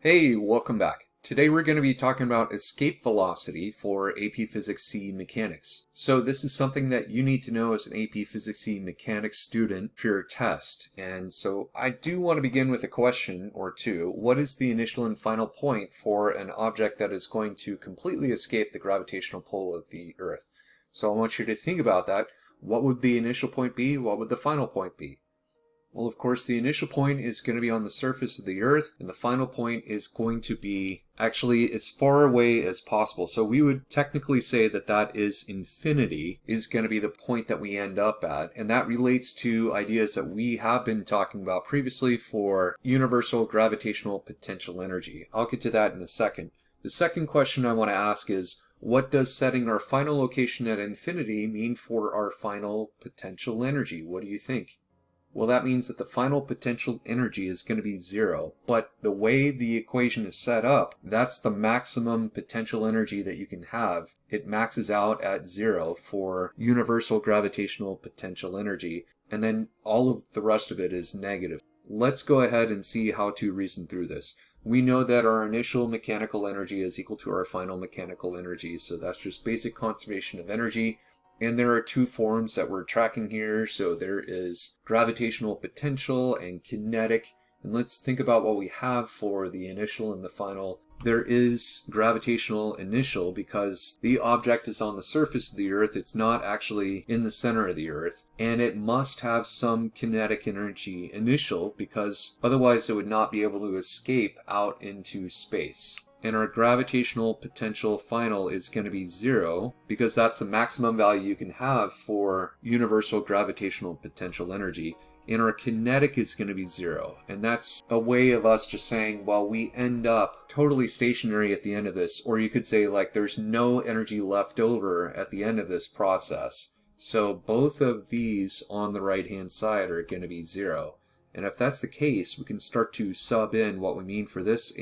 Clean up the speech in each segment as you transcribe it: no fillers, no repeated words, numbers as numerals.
Hey, welcome back. Today we're going to be talking about escape velocity for AP Physics C mechanics. So this is something that you need to know as an AP Physics C mechanics student for your test. And so I do want to begin with a question or two. What is the initial and final point for an object that is going to completely escape the gravitational pull of the Earth? So I want you to think about that. What would the initial point be? What would the final point be? Well, of course, the initial point is going to be on the surface of the Earth, and the final point is going to be actually as far away as possible. So we would technically say that that is infinity, is going to be the point that we end up at, and that relates to ideas that we have been talking about previously for universal gravitational potential energy. I'll get to that in a second. The second question I want to ask is, what does setting our final location at infinity mean for our final potential energy? What do you think? Well, that means that the final potential energy is going to be zero, but the way the equation is set up, that's the maximum potential energy that you can have. It maxes out at zero for universal gravitational potential energy, and then all of the rest of it is negative. Let's go ahead and see how to reason through this. We know that our initial mechanical energy is equal to our final mechanical energy, so that's just basic conservation of energy. And there are two forms that we're tracking here. So there is gravitational potential and kinetic. And let's think about what we have for the initial and the final. There is gravitational initial because the object is on the surface of the Earth. It's not actually in the center of the Earth. And it must have some kinetic energy initial because otherwise it would not be able to escape out into space. And our gravitational potential final is going to be zero because that's the maximum value you can have for universal gravitational potential energy. And our kinetic is going to be zero. And that's a way of us just saying, well, we end up totally stationary at the end of this. Or you could say, like, there's no energy left over at the end of this process. So both of these on the right-hand side are going to be zero. And if that's the case, we can start to sub in what we mean for this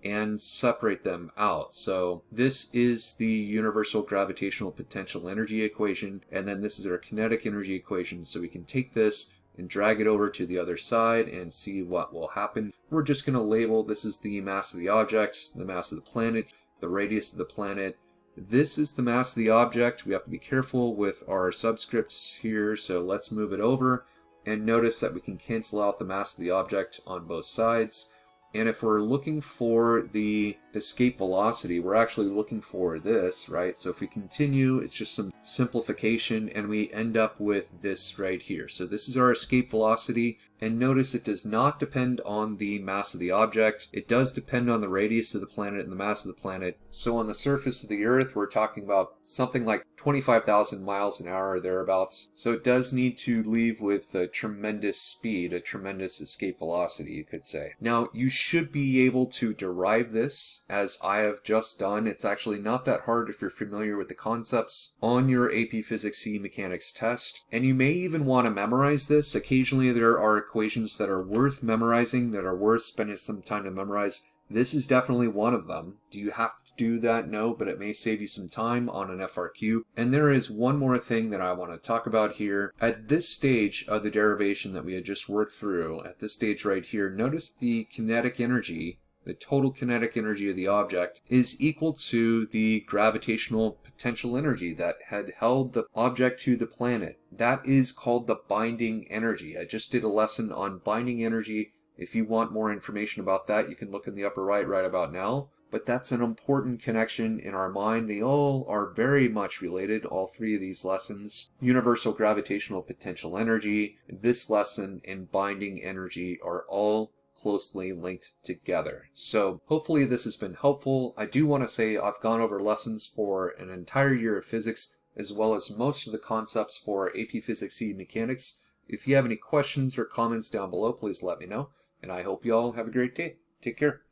and separate them out. So this is the universal gravitational potential energy equation, and then this is our kinetic energy equation. So we can take this and drag it over to the other side and see what will happen. We're just going to label this is the mass of the object, the mass of the planet, the radius of the planet. This is the mass of the object. We have to be careful with our subscripts here, so let's move it over. And notice that we can cancel out the mass of the object on both sides. And if we're looking for the escape velocity, we're actually looking for this, right? So if we continue, it's just some simplification, and we end up with this right here. So this is our escape velocity, and notice it does not depend on the mass of the object. It does depend on the radius of the planet and the mass of the planet. So on the surface of the Earth, we're talking about something like 25,000 miles an hour or thereabouts. So it does need to leave with a tremendous speed, a tremendous escape velocity, you could say. Now, you should be able to derive this as I have just done. It's actually not that hard if you're familiar with the concepts on your AP Physics C mechanics test. And you may even want to memorize this. Occasionally there are equations that are worth memorizing, that are worth spending some time to memorize. This is definitely one of them. Do you have to do that? No, but it may save you some time on an FRQ. And there is one more thing that I want to talk about here. At this stage of the derivation that we had just worked through, at this stage right here, notice the kinetic energy, the total kinetic energy of the object, is equal to the gravitational potential energy that had held the object to the planet. That is called the binding energy. I just did a lesson on binding energy. If you want more information about that, you can look in the upper right about now. But that's an important connection in our mind. They all are very much related, all three of these lessons. Universal gravitational potential energy, this lesson, and binding energy are all closely linked together. So hopefully this has been helpful. I do want to say I've gone over lessons for an entire year of physics, as well as most of the concepts for AP Physics C mechanics. If you have any questions or comments down below, please let me know. And I hope you all have a great day. Take care.